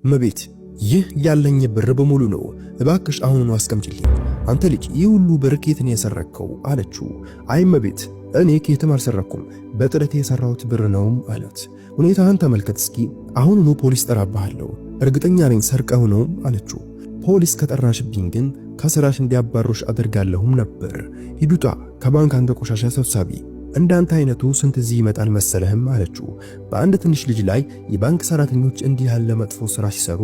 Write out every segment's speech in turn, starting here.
እመቤት ይህ ያለኝ ብር በሙሉ ነው፣ እባክሽ አሁኑኑ አስቀምጪልኝ። አንተ ልጅ ይህ ሁሉ ብር ከየት ነው የሰረከው አለችው። አይ እመቤት እኔ ከየትም አልሰረኩም፣ በጥረቴ የሰራሁት ብር ነው አላት። ሁኔታህን ተመልከት እስኪ፣ አሁኑኑ ፖሊስ ጠራብሃለሁ፣ እርግጠኛ ነኝ ሰርቀው ነው አለችው። ፖሊስ ከጠራሽብኝ ግን ከስራሽ እንዲያባሩሽ አደርጋለሁም ነበር። ሂዱጣ ከባንክ አንተ ቆሻሻ ሰብሳቢ፣ እንዳንተ አይነቱ ስንት እዚህ ይመጣል መሰለህም አለችው። በአንድ ትንሽ ልጅ ላይ የባንክ ሰራተኞች እንዲህ ያለ መጥፎ ስራ ሲሰሩ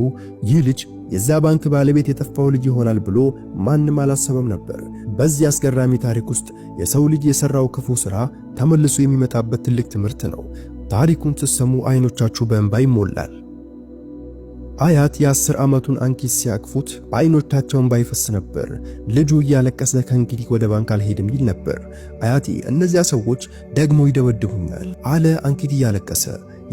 ይህ ልጅ የዛ ባንክ ባለቤት የጠፋው ልጅ ይሆናል ብሎ ማንም አላሰበም ነበር። በዚህ አስገራሚ ታሪክ ውስጥ የሰው ልጅ የሰራው ክፉ ስራ ተመልሶ የሚመጣበት ትልቅ ትምህርት ነው። ታሪኩን ስትሰሙ አይኖቻችሁ በእንባ ይሞላል። አያት የ10 ዓመቱን አንኪት ሲያቅፉት በአይኖቻቸው እንባ ይፈስ ነበር። ልጁ እያለቀሰ ከእንግዲህ ወደ ባንክ አልሄድም ይል ነበር። አያቴ እነዚያ ሰዎች ደግሞ ይደበድቡኛል አለ አንኪት እያለቀሰ።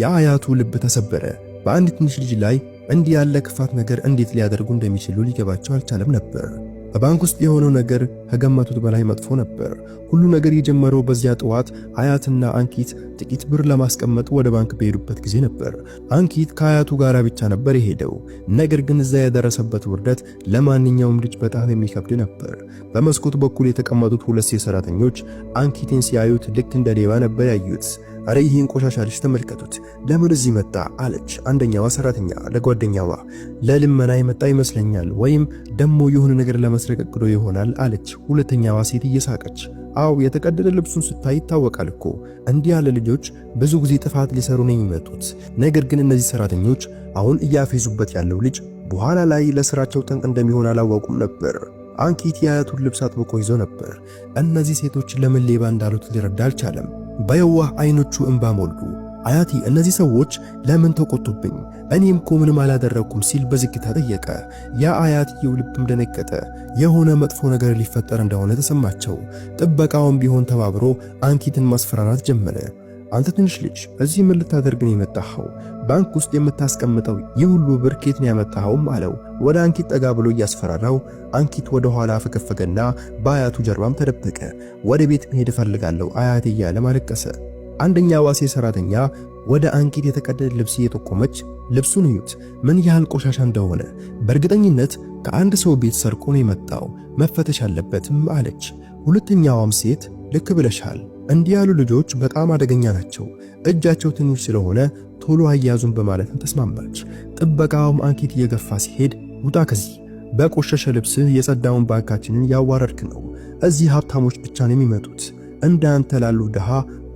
የአያቱ ልብ ተሰበረ። በአንድ ትንሽ ልጅ ላይ እንዲህ ያለ ክፋት ነገር እንዴት ሊያደርጉ እንደሚችሉ ሊገባቸው አልቻለም ነበር። በባንክ ውስጥ የሆነው ነገር ከገመቱት በላይ መጥፎ ነበር። ሁሉ ነገር የጀመረው በዚያ ጠዋት አያትና አንኪት ጥቂት ብር ለማስቀመጥ ወደ ባንክ በሄዱበት ጊዜ ነበር። አንኪት ከአያቱ ጋር ብቻ ነበር የሄደው። ነገር ግን እዛ የደረሰበት ውርደት ለማንኛውም ልጅ በጣም የሚከብድ ነበር። በመስኮት በኩል የተቀመጡት ሁለት ሴት ሰራተኞች አንኪትን ሲያዩት ልክ እንደ ሌባ ነበር ያዩት። አረ ይህን ቆሻሻ ልጅ ተመልከቱት፣ ለምን እዚህ መጣ አለች አንደኛዋ ሰራተኛ ለጓደኛዋ። ለልመና የመጣ ይመስለኛል፣ ወይም ደሞ የሆነ ነገር ለመስረቅ እቅዶ ይሆናል አለች ሁለተኛዋ ሴት እየሳቀች። አው የተቀደደ ልብሱን ስታይ ይታወቃል እኮ እንዲህ ያለ ልጆች ብዙ ጊዜ ጥፋት ሊሰሩ ነው የሚመጡት። ነገር ግን እነዚህ ሰራተኞች አሁን እያፌዙበት ያለው ልጅ በኋላ ላይ ለስራቸው ጠንቅ እንደሚሆን አላወቁም ነበር። አንኪት የአያቱን ልብስ አጥብቆ ይዞ ነበር። እነዚህ ሴቶች ለምን ሌባ እንዳሉት ሊረዳ አልቻለም። በየዋህ አይኖቹ እንባ ሞሉ። አያቴ እነዚህ ሰዎች ለምን ተቆጡብኝ? እኔም እኮ ምንም አላደረኩም ሲል በዝግታ ጠየቀ። ያ አያትየው ልብም ደነገጠ። የሆነ መጥፎ ነገር ሊፈጠር እንደሆነ ተሰማቸው። ጥበቃውም ቢሆን ተባብሮ አንኪትን ማስፈራራት ጀመረ። አንተ ትንሽ ልጅ እዚህ ምን ልታደርግ ነው የመጣኸው? ባንክ ውስጥ የምታስቀምጠው ይህ ሁሉ ብር ከየት ነው ያመጣኸውም አለው። ወደ አንኪት ጠጋ ብሎ እያስፈራራው አንኪት ወደ ኋላ ፈገፈገና በአያቱ ጀርባም ተደበቀ። ወደ ቤት መሄድ እፈልጋለሁ አያቴ እያለ ማለቀሰ። አንደኛዋ ሴት ሰራተኛ ወደ አንኪት የተቀደደ ልብስ እየጠቆመች ልብሱን እዩት ምን ያህል ቆሻሻ እንደሆነ፣ በእርግጠኝነት ከአንድ ሰው ቤት ሰርቆ ነው የመጣው፣ መፈተሽ አለበትም አለች። ሁለተኛዋም ሴት ልክ ብለሻል፣ እንዲህ ያሉ ልጆች በጣም አደገኛ ናቸው፣ እጃቸው ትንሽ ስለሆነ ቶሎ አያዙን በማለትም ተስማማች። ጥበቃውም አንኪት እየገፋ ሲሄድ ውጣ ከዚህ፣ በቆሸሸ ልብስህ የጸዳውን ባንካችንን ያዋረድክ ነው፣ እዚህ ሀብታሞች ብቻ ነው የሚመጡት፣ እንዳንተ ላሉ ድሃ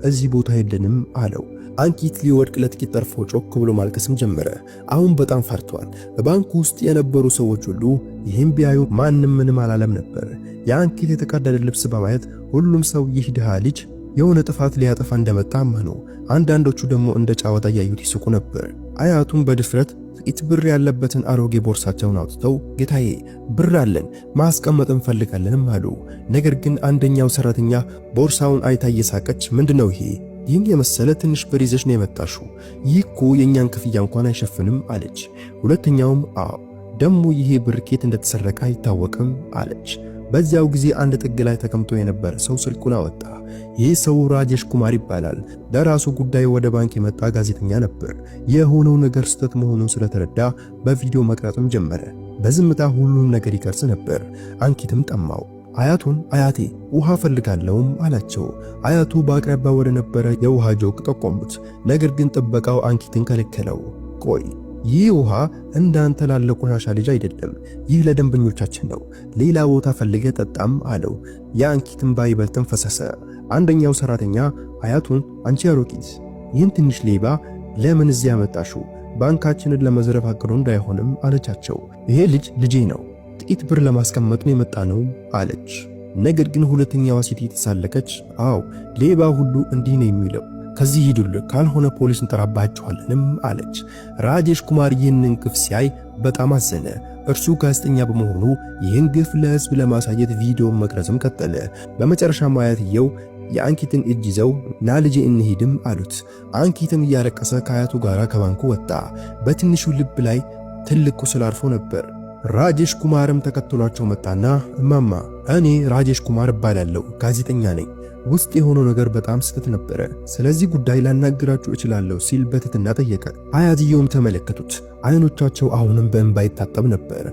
እዚህ ቦታ የለንም አለው። አንኪት ሊወድቅ ለጥቂት ጠርፎ ጮክ ብሎ ማልቀስም ጀመረ። አሁን በጣም ፈርቷል። በባንኩ ውስጥ የነበሩ ሰዎች ሁሉ ይህም ቢያዩ ማንም ምንም አላለም ነበር። የአንኪት የተቀደደ ልብስ በማየት ሁሉም ሰው ይህ ድሃ ልጅ የሆነ ጥፋት ሊያጠፋ እንደመጣ አመኑ። አንዳንዶቹ ደግሞ እንደ ጫወታ ያዩት ይስቁ ነበር። አያቱም በድፍረት ጥቂት ብር ያለበትን አሮጌ ቦርሳቸውን አውጥተው ጌታዬ ብር አለን ማስቀመጥ እንፈልጋለንም አሉ። ነገር ግን አንደኛው ሰራተኛ ቦርሳውን አይታ እየሳቀች ምንድነው ይሄ? ይህን የመሰለ ትንሽ ብር ይዘሽ ነው የመጣሽው? ይህ እኮ የኛን ክፍያ እንኳን አይሸፍንም አለች። ሁለተኛውም አዎ ደሞ ይሄ ብር ከየት እንደተሰረቀ አይታወቅም አለች። በዚያው ጊዜ አንድ ጥግ ላይ ተቀምጦ የነበረ ሰው ስልኩን አወጣ። ይህ ሰው ራጄሽ ኩማር ይባላል። ለራሱ ጉዳይ ወደ ባንክ የመጣ ጋዜጠኛ ነበር። የሆነው ነገር ስህተት መሆኑን ስለተረዳ በቪዲዮ መቅረጽም ጀመረ። በዝምታ ሁሉም ነገር ይቀርጽ ነበር። አንኪትም ጠማው። አያቱን አያቴ ውሃ ፈልጋለሁም አላቸው። አያቱ በአቅራቢያ ወደ ነበረ የውሃ ጆግ ጠቆሙት። ነገር ግን ጥበቃው አንኪትን ከለከለው። ቆይ ይህ ውሃ እንዳንተ ላለ ቆሻሻ ልጅ አይደለም፣ ይህ ለደንበኞቻችን ነው፣ ሌላ ቦታ ፈልገ ጠጣም አለው። የአንኪትን ባይበልጥም ፈሰሰ። አንደኛው ሰራተኛ አያቱን አንቺ አሮጊት ይህን ትንሽ ሌባ ለምን እዚህ ያመጣሽው? ባንካችንን ለመዝረፍ አቅዶ እንዳይሆንም አለቻቸው። ይሄ ልጅ ልጄ ነው፣ ጥቂት ብር ለማስቀመጥ ነው የመጣ ነው አለች። ነገር ግን ሁለተኛዋ ሴት የተሳለቀች አዎ ሌባ ሁሉ እንዲህ ነው የሚለው፣ ከዚህ ሂዱልህ ካልሆነ ፖሊስ እንጠራባችኋለንም አለች። ራጄሽ ኩማር ይህንን ግፍ ሲያይ በጣም አዘነ። እርሱ ጋዜጠኛ በመሆኑ ይህን ግፍ ለሕዝብ ለማሳየት ቪዲዮ መቅረጽም ቀጠለ። በመጨረሻም አያትየው የአንኪትን እጅ ይዘው ና ልጄ እንሂድም አሉት። አንኪትም እያለቀሰ ከአያቱ ጋር ከባንኩ ወጣ። በትንሹ ልብ ላይ ትልቅ ቁስል አርፎ ነበር። ራጄሽ ኩማርም ተከትሏቸው መጣና እማማ እኔ ራጄሽ ኩማር እባላለሁ፣ ጋዜጠኛ ነኝ። ውስጥ የሆነው ነገር በጣም ስህተት ነበረ። ስለዚህ ጉዳይ ላናግራችሁ እችላለሁ ሲል በትህትና ጠየቀ። አያትየውም ተመለከቱት። አይኖቻቸው አሁንም በእንባ ይታጠብ ነበር።